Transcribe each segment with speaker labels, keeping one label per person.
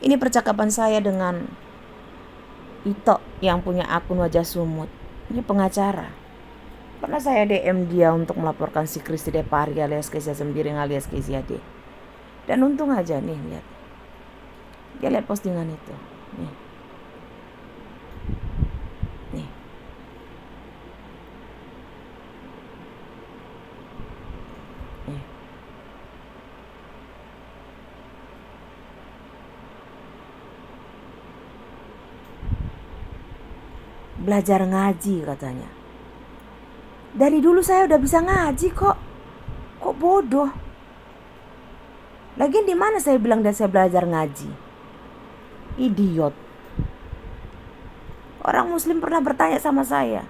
Speaker 1: Ini percakapan saya dengan Ito yang punya akun wajah sumut. Ini pengacara. Pernah saya DM dia untuk melaporkan si Kristi Depari alias Kezia Sembiring alias Kezia D. Dan untung aja nih, lihat. Dia lihat postingan itu. Nih. Nih. Nih. Belajar ngaji katanya. Dari dulu saya udah bisa ngaji kok. Kok bodoh? Lagian di mana saya bilang dan saya belajar ngaji? Idiot. Orang muslim pernah bertanya sama saya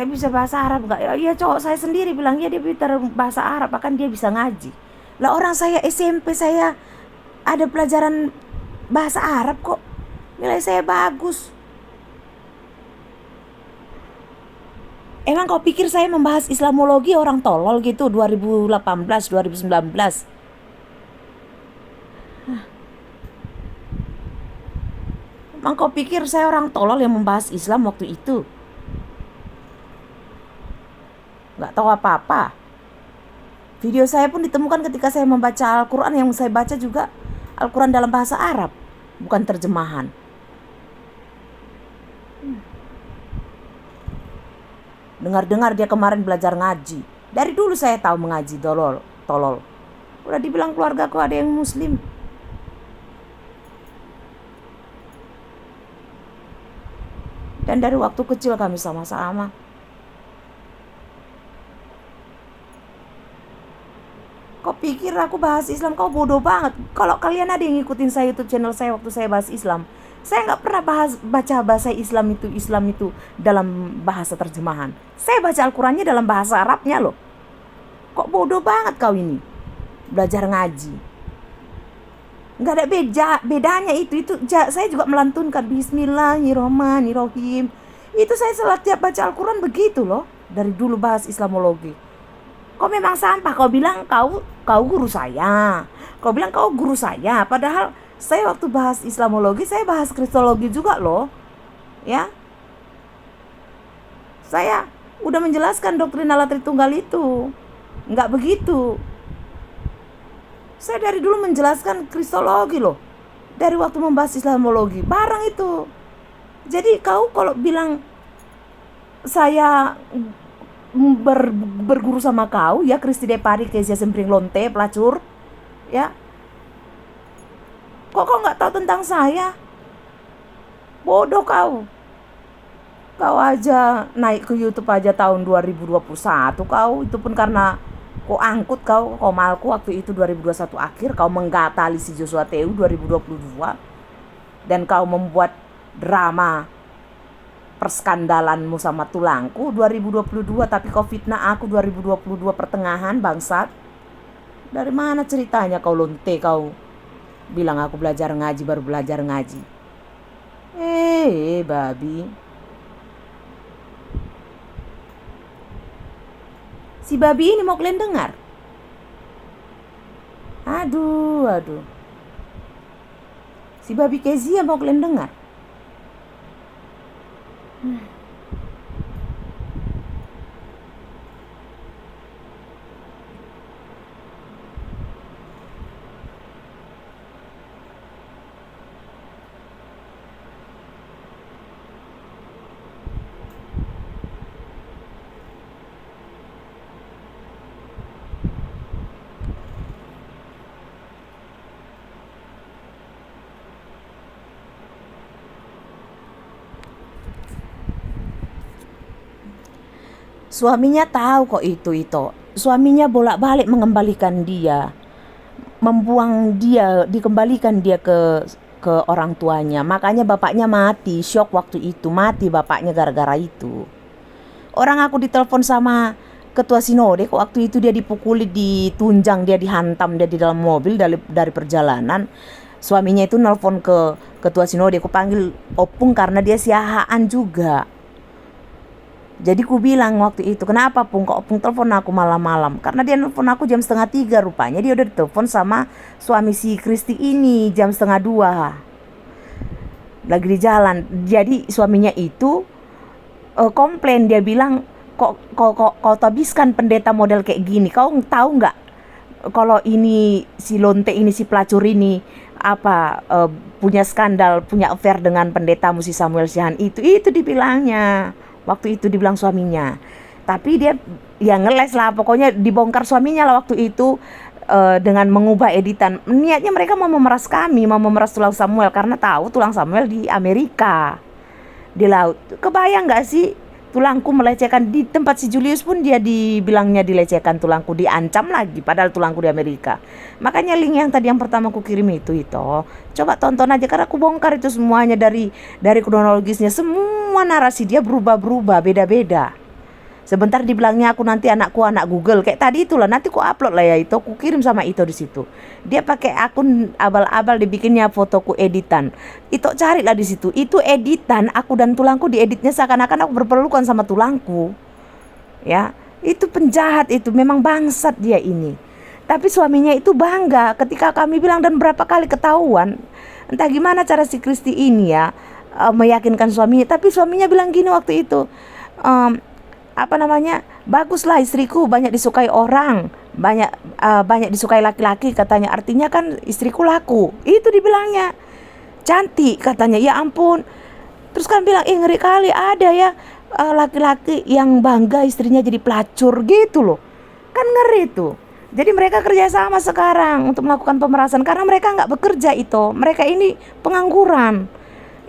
Speaker 1: bisa bahasa Arab gak? Ya cowok saya sendiri bilang ya dia bisa bahasa Arab, bahkan dia bisa ngaji. Lah orang saya SMP saya ada pelajaran bahasa Arab kok. Nilai saya bagus. Emang kau pikir saya membahas Islamologi orang tolol gitu 2018, 2019? Emang kau pikir saya orang tolol yang membahas Islam waktu itu? Gak tahu apa-apa. Video saya pun ditemukan ketika saya membaca Al-Quran. Yang saya baca juga Al-Quran dalam bahasa Arab, bukan terjemahan. Dengar-dengar dia kemarin belajar ngaji. Dari dulu saya tahu mengaji, tolol. Udah dibilang keluarga aku ada yang muslim. Dan dari waktu kecil kami sama-sama. Kau pikir aku bahas Islam? Kau bodoh banget. Kalau kalian ada yang ngikutin saya YouTube channel saya waktu saya bahas Islam, saya nggak pernah baca bahasa Islam itu dalam bahasa terjemahan. Saya baca Al-Qurannya dalam bahasa Arabnya loh. Kok bodoh banget kau ini? Belajar ngaji. Nggak ada bedanya itu. Saya juga melantunkan Bismillahirrahmanirrahim. Itu saya selalu tiap baca Al-Quran begitu loh. Dari dulu bahas Islamologi. Kau memang sampah. Kau bilang kau guru saya. Kau bilang kau guru saya. Padahal saya waktu bahas Islamologi, saya bahas Kristologi juga loh. Ya. Saya udah menjelaskan doktrin Allah Tritunggal itu. Enggak begitu. Saya dari dulu menjelaskan Kristologi loh. Dari waktu membahas Islamologi. Bareng itu. Jadi kau kalau bilang saya berguru sama kau ya, Kristi Depari, Kezia Sembiring Lonte, pelacur ya, kok kau nggak tahu tentang saya? Bodoh kau aja naik ke YouTube aja tahun 2021 kau, itu pun karena kau angkut kau malku waktu itu 2021 akhir, kau menggatali si Joshua Teu 2022 dan kau membuat drama perskandalanmu sama tulangku 2022, tapi kau fitnah aku 2022 pertengahan, bangsat. Dari mana ceritanya kau lonte, kau bilang aku baru belajar ngaji. Babi. Si babi ini mau kalian dengar? Aduh. Si babi Kezia mau kalian dengar? Suaminya tahu kok itu. Suaminya bolak-balik mengembalikan dia, dikembalikan dia ke orang tuanya. Makanya bapaknya mati, syok waktu itu, mati bapaknya gara-gara itu. Orang aku ditelepon sama ketua sinode kok waktu itu, dia dipukuli, ditunjang, dia dihantam, dia di dalam mobil dari perjalanan. Suaminya itu nelpon ke ketua sinode, aku panggil opung karena dia siahaan juga. Jadi ku bilang waktu itu, kenapa Pung kok Pung telepon aku malam-malam? Karena dia nelfon aku jam setengah 3 rupanya. Dia udah ditelepon sama suami si Kristi ini jam setengah 2. Lagi di jalan. Jadi suaminya itu komplain, dia bilang kau tabiskan pendeta model kayak gini. Kau tahu nggak kalau ini si Lonte ini, si pelacur ini punya skandal, punya affair dengan pendetamu si Samuel Syahan itu dibilangnya. Waktu itu dibilang suaminya. Tapi dia ya ngeles lah, pokoknya dibongkar suaminya lah waktu itu, dengan mengubah editan. Niatnya mereka mau memeras kami, mau memeras tulang Samuel karena tahu tulang Samuel di Amerika, di laut. Kebayang nggak sih tulangku melecehkan di tempat si Julius pun dia dibilangnya dilecehkan tulangku, diancam lagi padahal tulangku di Amerika. Makanya link yang tadi yang pertama aku kirim itu coba tonton aja karena aku bongkar itu semuanya dari kronologisnya, semua narasi dia berubah-berubah, beda-beda. Sebentar dibilangnya aku nanti anak Google kayak tadi itulah, nanti ku upload lah ya itu, aku kirim sama itu di situ. Dia pakai akun abal-abal, dibikinnya fotoku editan. Itu carilah di situ. Itu editan aku dan tulangku, dieditnya seakan-akan aku berpelukan sama tulangku. Ya, itu penjahat itu, memang bangsat dia ini. Tapi suaminya itu bangga ketika kami bilang, dan berapa kali ketahuan. Entah gimana cara si Kristi ini ya meyakinkan suaminya, tapi suaminya bilang gini waktu itu, baguslah istriku banyak disukai orang, banyak disukai laki-laki katanya, artinya kan istriku laku, itu dibilangnya. Cantik katanya, ya ampun. Terus kan bilang, ngeri kali ada ya laki-laki yang bangga istrinya jadi pelacur gitu loh, kan ngeri tuh. Jadi mereka kerjasama sekarang untuk melakukan pemerasan karena mereka nggak bekerja itu, mereka ini pengangguran,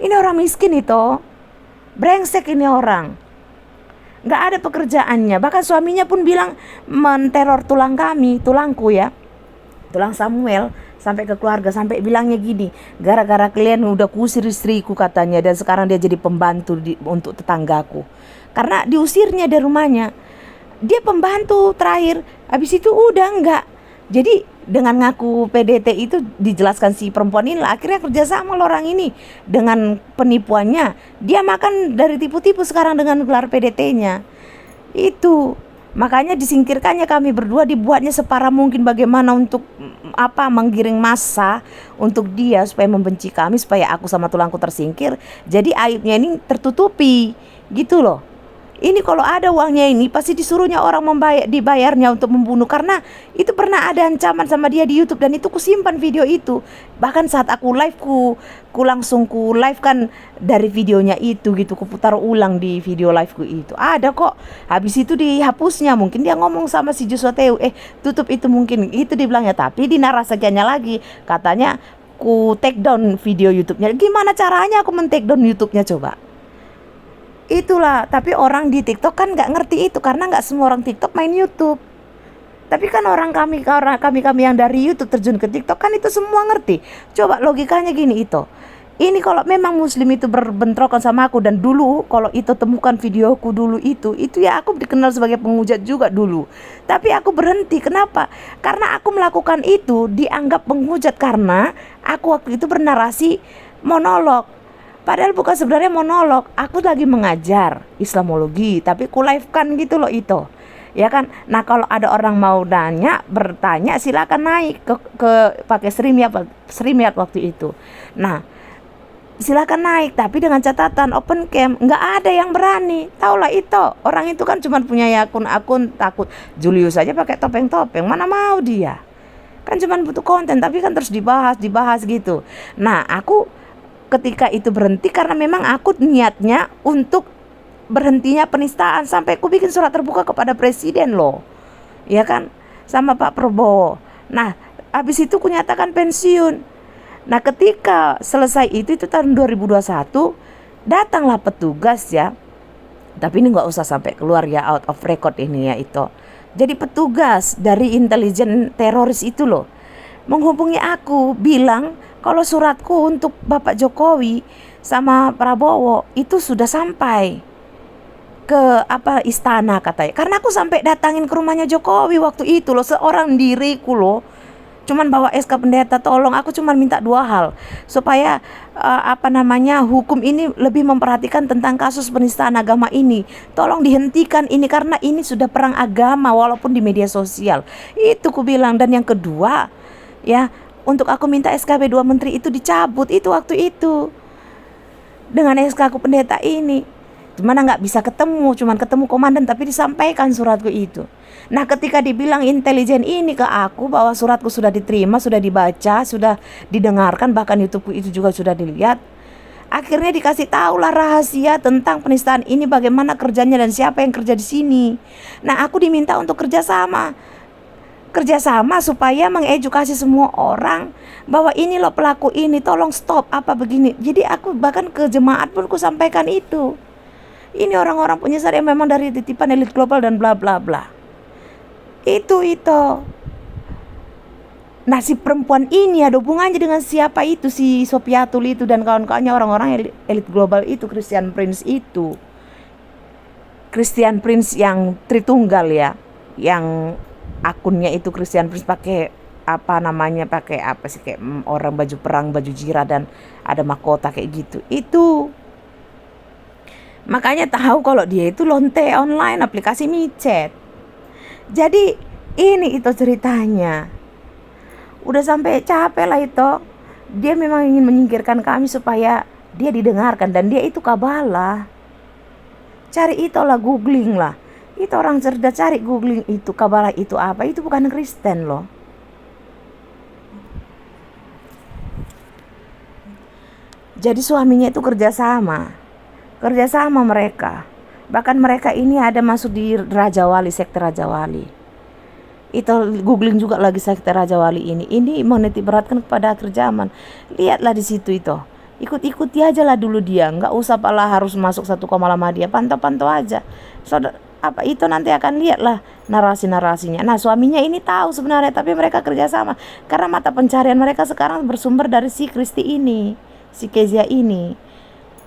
Speaker 1: ini orang miskin itu, brengsek ini orang. Nggak ada pekerjaannya. Bahkan suaminya pun bilang menteror tulangku ya, tulang Samuel, sampai ke keluarga, sampai bilangnya gini, gara-gara kalian udah kusir istriku katanya, dan sekarang dia jadi pembantu untuk tetanggaku. Karena diusirnya dari rumahnya, dia pembantu terakhir, habis itu udah enggak. Jadi dengan ngaku PDT itu dijelaskan si perempuan ini lah, akhirnya kerjasama orang ini dengan penipuannya. Dia makan dari tipu-tipu sekarang dengan gelar PDT-nya. Itu makanya disingkirkannya kami berdua, dibuatnya separah mungkin bagaimana untuk menggiring massa untuk dia supaya membenci kami, supaya aku sama tulangku tersingkir. Jadi aibnya ini tertutupi gitu loh. Ini kalau ada uangnya ini pasti disuruhnya orang dibayarnya untuk membunuh, karena itu pernah ada ancaman sama dia di YouTube, dan itu kusimpan video itu. Bahkan saat aku live ku langsung live kan dari videonya itu gitu, ku putar ulang di video live ku itu. Ada kok. Habis itu dihapusnya, mungkin dia ngomong sama si Joshua Teu, tutup itu, mungkin itu dibilangnya, tapi di narasinya lagi katanya ku take down video YouTube-nya. Gimana caranya aku men take down YouTube-nya coba? Itulah, tapi orang di TikTok kan nggak ngerti itu, karena nggak semua orang TikTok main YouTube. Tapi kan kami yang dari YouTube terjun ke TikTok kan itu semua ngerti. Coba logikanya gini itu. Ini kalau memang Muslim itu berbentrokan sama aku, dan dulu kalau itu temukan videoku dulu itu ya aku dikenal sebagai penghujat juga dulu. Tapi aku berhenti, kenapa? Karena aku melakukan itu dianggap penghujat karena aku waktu itu bernarasi monolog. Padahal bukan sebenarnya monolog, aku lagi mengajar Islamologi, tapi ku live kan gitu loh itu. Ya kan? Nah, kalau ada orang mau bertanya silakan naik ke pakai StreamYard waktu itu. Nah, silakan naik, tapi dengan catatan open cam, nggak ada yang berani. Taulah itu, orang itu kan cuma punya akun takut. Julius aja pakai topeng-topeng, mana mau dia? Kan cuma butuh konten, tapi kan terus dibahas gitu. Nah, aku ketika itu berhenti karena memang aku niatnya untuk berhentinya penistaan, sampai aku bikin surat terbuka kepada presiden loh, ya kan, sama Pak Prabowo. Nah, habis itu aku nyatakan pensiun. Nah, ketika selesai itu tahun 2021, datanglah petugas ya, tapi ini nggak usah sampai keluar ya, out of record ini ya itu. Jadi petugas dari intelijen teroris itu loh menghubungi aku, bilang kalau suratku untuk Bapak Jokowi sama Prabowo itu sudah sampai ke istana katanya. Karena aku sampai datangin ke rumahnya Jokowi waktu itu loh, seorang diriku loh. cuman bawa SK pendeta. Tolong, aku cuman minta dua hal supaya hukum ini lebih memperhatikan tentang kasus penistaan agama ini. Tolong dihentikan ini karena ini sudah perang agama walaupun di media sosial. Itu ku bilang. Dan yang kedua, ya, untuk aku minta SKP 2 menteri itu dicabut itu waktu itu dengan SK aku pendeta ini. Gimana nggak bisa ketemu, cuman ketemu komandan tapi disampaikan suratku itu. Nah, ketika dibilang intelijen ini ke aku bahwa suratku sudah diterima, sudah dibaca, sudah didengarkan, bahkan YouTubeku itu juga sudah dilihat, akhirnya dikasih tahulah rahasia tentang penistaan ini, bagaimana kerjanya dan siapa yang kerja di sini. Nah, aku diminta untuk kerjasama supaya mengedukasi semua orang bahwa ini loh pelaku ini, tolong stop apa begini. Jadi aku bahkan ke jemaat pun ku sampaikan itu. Ini orang-orang penyesat yang memang dari titipan elit global dan bla bla bla. Itu. Nah, si perempuan ini ada hubungannya dengan siapa itu, si Sopiatul itu dan kawan-kawannya, orang-orang elit global itu, Christian Prince itu. Christian Prince yang Tritunggal ya, yang akunnya itu Christian Prince pakai pakai apa sih, kayak orang baju perang, baju jira dan ada mahkota kayak gitu. Itu makanya tahu kalau dia itu lonte online aplikasi micet. Jadi ini itu ceritanya. Udah sampai capek lah itu. Dia memang ingin menyingkirkan kami supaya dia didengarkan, dan dia itu kabalah. Cari itu lah, googling lah. Itu orang cerdas, cari googling itu kabalah itu apa. Itu bukan Kristen loh. Jadi suaminya itu kerjasama mereka. Bahkan mereka ini ada masuk di Raja Wali, sekte Raja Wali. Itu googling juga lagi sekte Raja Wali ini. Ini menitik beratkan kepada akhir zaman. Lihatlah di situ itu. Ikuti aja lah dulu dia. Nggak usah pala harus masuk satu lama dia. Pantau aja. Itu nanti akan lihatlah narasi-narasinya. Nah, suaminya ini tahu sebenarnya, tapi mereka kerjasama. Karena mata pencarian mereka sekarang bersumber dari si Kristi ini, si Kezia ini.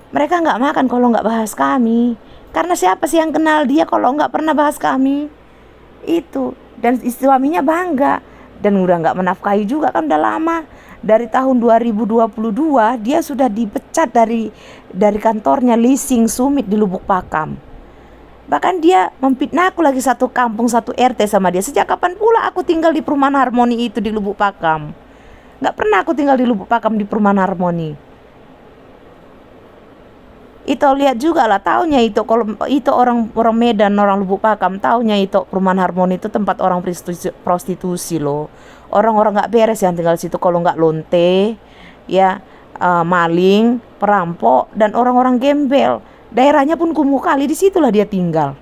Speaker 1: Mereka nggak makan kalau nggak bahas kami. Karena siapa sih yang kenal dia kalau nggak pernah bahas kami? Itu. Dan suaminya bangga. Dan udah nggak menafkahi juga kan, udah lama. Dari tahun 2022 dia sudah dipecat dari kantornya leasing Sumit di Lubuk Pakam. Bahkan dia memfitnah aku lagi, satu kampung satu RT sama dia. Sejak kapan pula aku tinggal di perumahan Harmoni itu di Lubuk Pakam? Nggak pernah aku tinggal di Lubuk Pakam di perumahan Harmoni. Itu lihat juga lah, taunya itu kalau itu orang Medan, orang Lubuk Pakam, taunya itu perumahan Harmoni itu tempat orang prostitusi loh. Orang-orang nggak beres yang tinggal situ kalau nggak lonte, ya, maling, perampok dan orang-orang gembel. Daerahnya pun kumuh kali, di situlah dia tinggal.